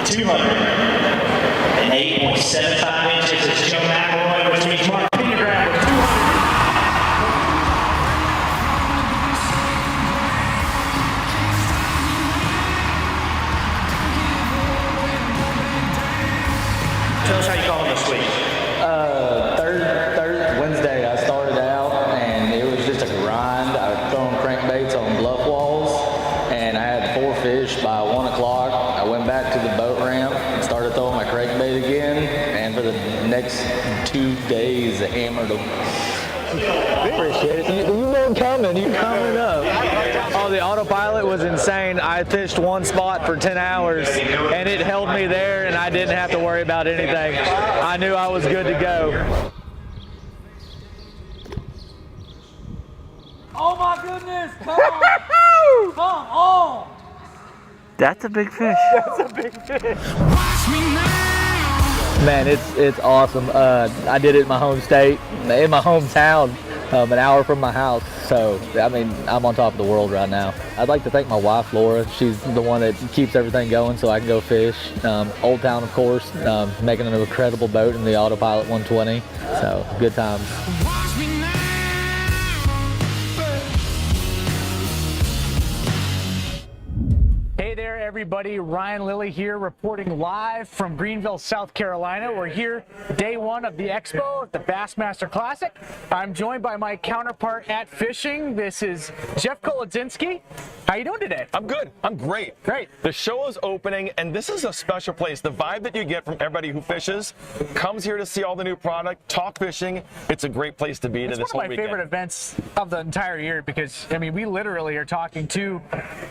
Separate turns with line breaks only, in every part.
208.75 inches is Joe McElroy, which means Mark Pendergrass with 200. Tell us how you call it this week.
Wednesday I started out and it was just a grind. I was throwing crankbaits on bluff walls and I had 4 fish by 1 o'clock. I went back to the boat ramp and started throwing my crankbait again, and for the next 2 days I hammered them.
Appreciate it. You know coming. You coming up. Oh, the autopilot was insane. I fished one spot for 10 hours, and it held me there, and I didn't have to worry about anything. I knew I was good to go.
Oh my goodness! Come on! Come on!
That's a big fish.
That's a big fish.
Man, it's awesome. I did it in my home state, in my hometown, an hour from my house. So, I mean, I'm on top of the world right now. I'd like to thank my wife, Laura. She's the one that keeps everything going so I can go fish. Old Town, of course, making an incredible boat in the AutoPilot 120. So, good times.
Hey there, everybody. Ryan Lilly here, reporting live from Greenville, South Carolina. We're here day 1 of the expo at the Bassmaster Classic. I'm joined by my counterpart at fishing. This is Jeff Kolodzinski. How you doing today?
I'm good. I'm great.
Great.
The show is opening, and this is a special place. The vibe that you get from everybody who fishes comes here to see all the new product, talk fishing. It's a great place to be
It's
this
one
whole
of my
weekend.
favorite events of the entire year because, I mean, we literally are talking to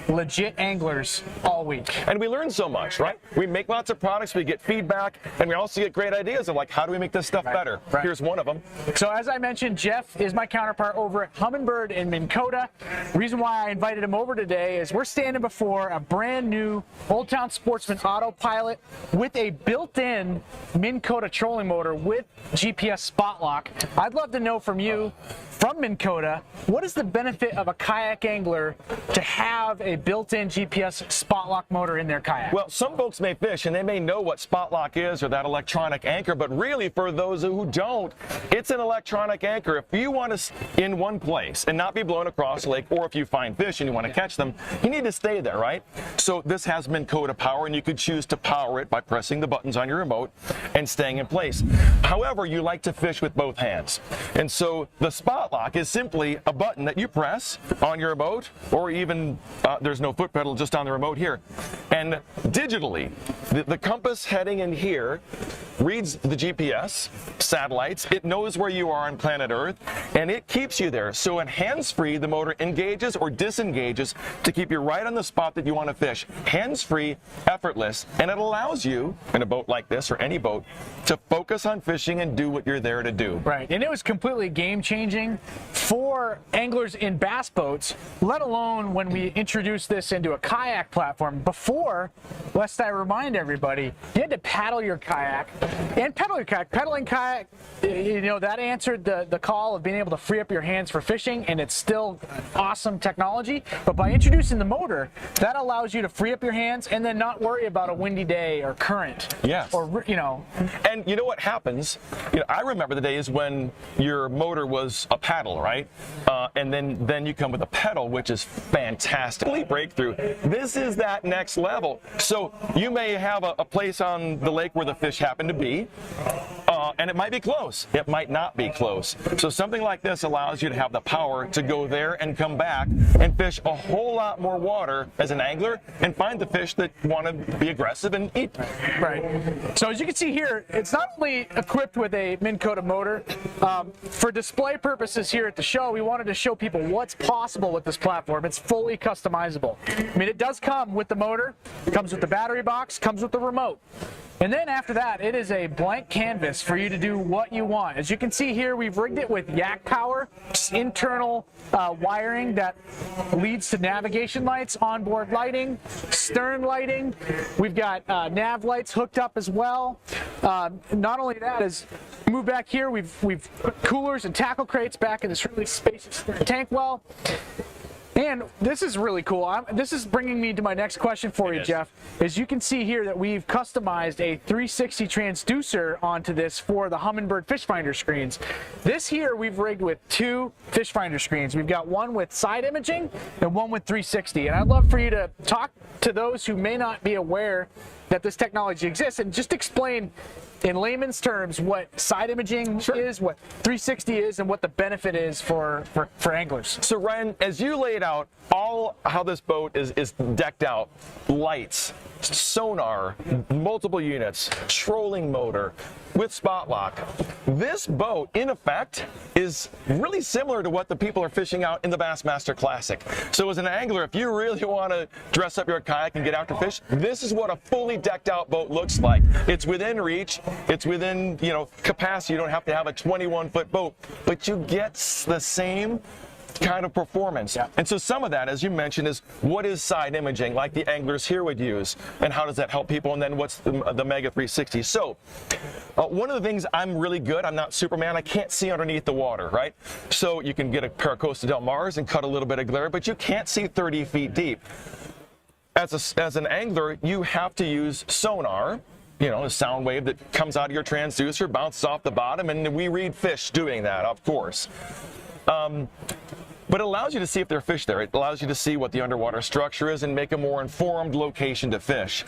legit anglers all week.
And we learn so much, right? We make lots of products, we get feedback, and we also get great ideas of like, how do we make this stuff better?
Right.
Here's one of them.
So as I mentioned, Jeff is my counterpart over at Humminbird and Minn Kota. Reason why I invited him over today is we're standing before a brand new Old Town Sportsman AutoPilot with a built-in Minn Kota trolling motor with GPS spot lock. I'd love to know from you, from Minn Kota, what is the benefit of a kayak angler to have a built-in GPS spot lock motor in their kayak?
Well, some folks may fish and they may know what spot lock is or that electronic anchor, but really for those who don't, it's an electronic anchor. If you want to in one place and not be blown across the lake, or if you find fish and you want to catch them, you need to stay there, right? So this has Minn Kota power, and you could choose to power it by pressing the buttons on your remote and staying in place. However, you like to fish with both hands. And so the spot lock is simply a button that you press on your remote, or even there's no foot pedal, just on the remote here. And digitally, the compass heading in here reads the GPS satellites. It knows where you are on planet Earth, and it keeps you there. So in hands-free, the motor engages or disengages to keep you right on the spot that you want to fish. Hands-free, effortless, and it allows you, in a boat like this or any boat, to focus on fishing and do what you're there to do.
Right, and it was completely game-changing for anglers in bass boats, let alone when we introduced this into a kayak platform. Before, lest I remind everybody, you had to paddle your kayak and pedal your kayak. Pedaling kayak, you know, that answered the call of being able to free up your hands for fishing, and it's still awesome technology. But by introducing the motor, that allows you to free up your hands and then not worry about a windy day or current.
Yes.
Or, you know.
And you know what happens? You know, I remember the days when your motor was a paddle, right? And then you come with a pedal, which is fantastically breakthrough. This is that next level. So you may have a place on the lake where the fish happen to be, and it might be close. It might not be close. So something like this allows you to have the power to go there and come back and fish a whole lot more water as an angler and find the fish that want to be aggressive and eat.
Right. So as you can see here, it's not only equipped with a Minn Kota motor. For display purposes here at the show, we wanted to show people what's possible with this platform. It's fully customizable. I mean, it does come with the motor, comes with the battery box, comes with the remote. And then after that, it is a blank canvas for you to do what you want. As you can see here, we've rigged it with yak power, internal wiring that leads to navigation lights, onboard lighting, stern lighting. We've got nav lights hooked up as well. Not only that, as we move back here, we've put coolers and tackle crates back in this really spacious tank well. And this is really cool. This is bringing me to my next question for you, Jeff. As you can see here that we've customized a 360 transducer onto this for the Humminbird fish finder screens. This here we've rigged with 2 fish finder screens. We've got one with side imaging and one with 360. And I'd love for you to talk to those who may not be aware that this technology exists and just explain in layman's terms what side imaging is, what 360 is, and what the benefit is for anglers.
So Ryan, as you laid out all how this boat is decked out, lights, sonar, multiple units, trolling motor, with spot lock. This boat, in effect, is really similar to what the people are fishing out in the Bassmaster Classic. So as an angler, if you really want to dress up your kayak and get out to fish, this is what a fully decked out boat looks like. It's within reach, it's within, you know, capacity. You don't have to have a 21-foot boat, but you get the same kind of performance.
Yeah.
And so some of that, as you mentioned, is what is side imaging, like the anglers here would use, and how does that help people, and then what's the Mega 360. So one of the things I'm really good, I'm not Superman, I can't see underneath the water, right? So you can get a pair of Costa Del Mars and cut a little bit of glare, but you can't see 30 feet deep. As an angler, you have to use sonar, you know, a sound wave that comes out of your transducer, bounces off the bottom, and we read fish doing that, of course. But it allows you to see if there are fish there. It allows you to see what the underwater structure is and make a more informed location to fish.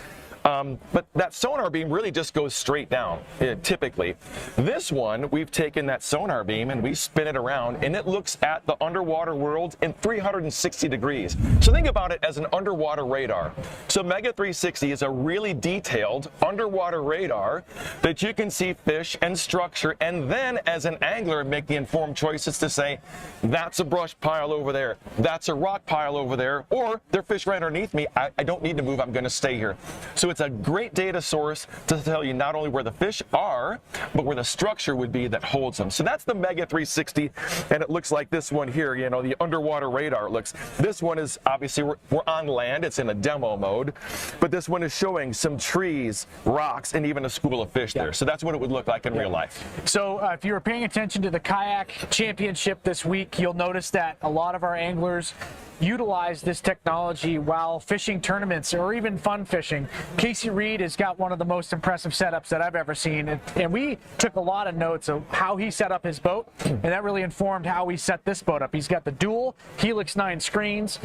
But that sonar beam really just goes straight down, typically. This one, we've taken that sonar beam and we spin it around, and it looks at the underwater world in 360 degrees. So think about it as an underwater radar. So Mega 360 is a really detailed underwater radar that you can see fish and structure, and then as an angler make the informed choices to say, that's a brush pile over there, that's a rock pile over there, or there's fish right underneath me, I don't need to move, I'm going to stay here. So it's a great data source to tell you not only where the fish are, but where the structure would be that holds them. So that's the Mega 360, and it looks like this one here, you know, the underwater radar looks. This one is, obviously, we're on land, it's in a demo mode, but this one is showing some trees, rocks, and even a school of fish there. So that's what it would look like in real life.
So if you were paying attention to the Kayak Championship this week, you'll notice that a lot of our anglers utilize this technology while fishing tournaments or even fun fishing. Casey Reed has got one of the most impressive setups that I've ever seen, and we took a lot of notes of how he set up his boat, and that really informed how we set this boat up. He's got the dual Helix 9 screens.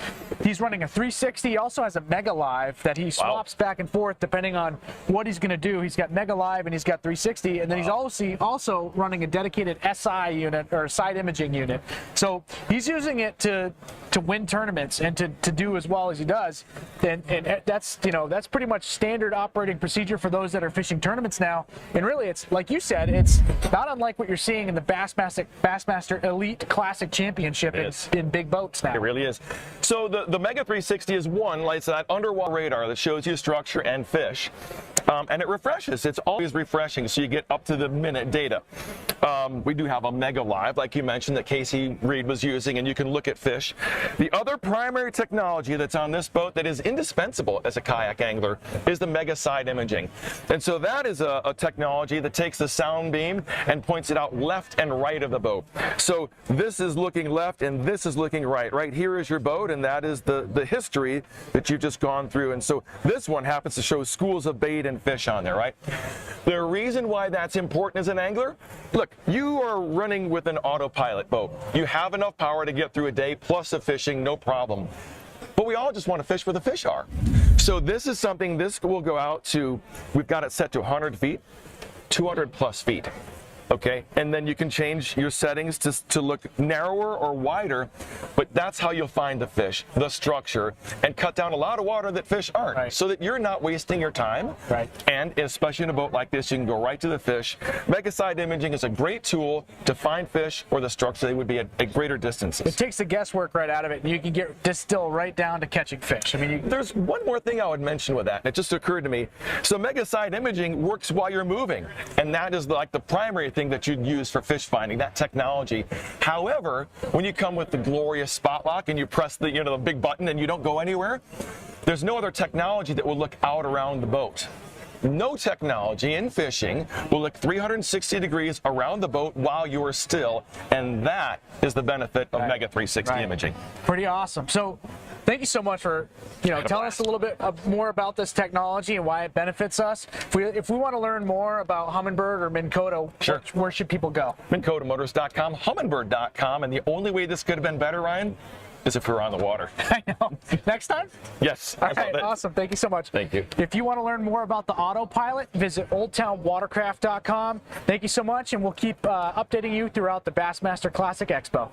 He's running a 360. He also has a Mega Live that he swaps back and forth depending on what he's going to do. He's got Mega Live and he's got 360, and then he's also running a dedicated SI unit or side imaging unit. So he's using it to win tournaments and to do as well as he does, and that's, you know, that's pretty much standard operating procedure for those that are fishing tournaments now. And really, it's like you said, it's not unlike what you're seeing in the Bassmaster Elite Classic Championship in big boats now.
It really is. So the Mega 360 is one, like that underwater radar that shows you structure and fish, and it refreshes. It's always refreshing, so you get up to the minute data. We do have a Mega Live, like you mentioned, that Casey Reed was using, and you can look at fish. The other primary technology that's on this boat that is indispensable as a kayak angler is the Mega Side Imaging. And so that is a technology that takes the sound beam and points it out left and right of the boat. So this is looking left and this is looking right. Right here is your boat, and that is the history that you've just gone through. And so this one happens to show schools of bait and fish on there, right? The reason why that's important as an angler, look, you are running with an autopilot boat. You have enough power to get through a day plus of fishing, no problem. But we all just want to fish where the fish are. So this is something, this will go out to, we've got it set to 100 feet, 200 plus feet. Okay, and then you can change your settings to look narrower or wider, but that's how you'll find the fish, the structure, and cut down a lot of water that fish aren't, so that you're not wasting your time.
Right.
And especially in a boat like this, you can go right to the fish. Mega Side Imaging is a great tool to find fish or the structure they would be at greater distances.
It takes the guesswork right out of it, and you can distill right down to catching fish. I mean,
there's one more thing I would mention with that, and it just occurred to me. So Mega Side Imaging works while you're moving, and that is like the primary thing that you'd use for fish finding, that technology. However, when you come with the glorious spot lock and you press the, you know, the big button and you don't go anywhere, there's no other technology that will look out around the boat. no technology in fishing will look 360 degrees around the boat while you are still, and that is the benefit of Mega 360 imaging.
Pretty awesome. So thank you so much for telling us a little bit more about this technology and why it benefits us. If we want to learn more about Humminbird or Minn Kota, where should people go?
MinnKotaMotors.com, Humminbird.com, and the only way this could have been better, Ryan, is if we were on the water.
I know. Next time?
Yes.
All right, awesome. Thank you so much.
Thank you.
If you want to learn more about the AutoPilot, visit OldTownWatercraft.com. Thank you so much, and we'll keep updating you throughout the Bassmaster Classic Expo.